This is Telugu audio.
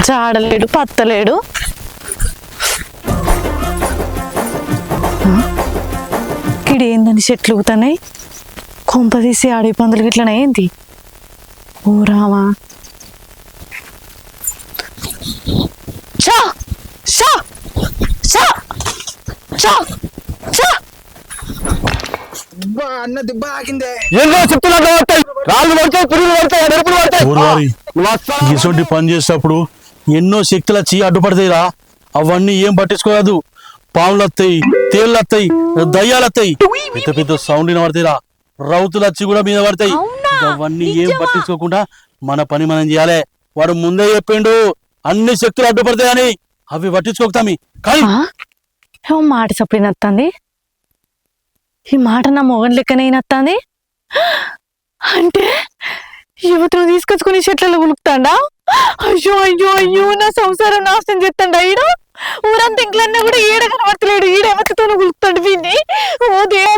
చాడలేడు పత్తలేడు. కిడేందని చెట్లు ఊగుతున్నాయి. కొంప తీసి అడవి పందులు గిట్లనే ఏంది? ఓ రామా, చా చా చా చా చా. అన్న దెబ్బ ఆగిందే. ఎన్నో చెప్తున్నా రాళ్ళు పడతాయి, పురుగులు పడతాయి, ఎరుపులు పడతాయి. ఇటువంటి పని చేసేటప్పుడు ఎన్నో శక్తులు వచ్చి అడ్డుపడతాయిరా. అవన్నీ ఏం పట్టించుకోరాదు. పాములు వస్తాయి, తేళ్ళు వస్తాయి, దయ్యాలు వస్తాయి, పెద్ద పెద్ద సౌండ్ పడతాయిరా. రౌతులు వచ్చి కూడా మీద పడతాయి. అవన్నీ ఏం పట్టించుకోకుండా మన పని మనం చేయాలి. వాడు ముందే చెప్పిండు అన్ని శక్తులు అడ్డుపడతాయని. అవి పట్టించుకోతామి కానీ ఏమో మాట చప్పుడినత్తాంది. ఈ మాట నా మొగన్ లెక్కనే నత్తాంది. అంటే యువతను తీసుకొచ్చుకుని చెట్లలో ఉలుకుతాడా? అయ్యో అయ్యో అయ్యో, నా సంసారం నాశనం చేస్తాడా ఈడ? ఊరంతా ఇంట్లన్నా కూడా ఈడ కనబడతలేడు. ఈడ ఎవరితో ఉలుకుతాడు వీడిని. ఓ దేవ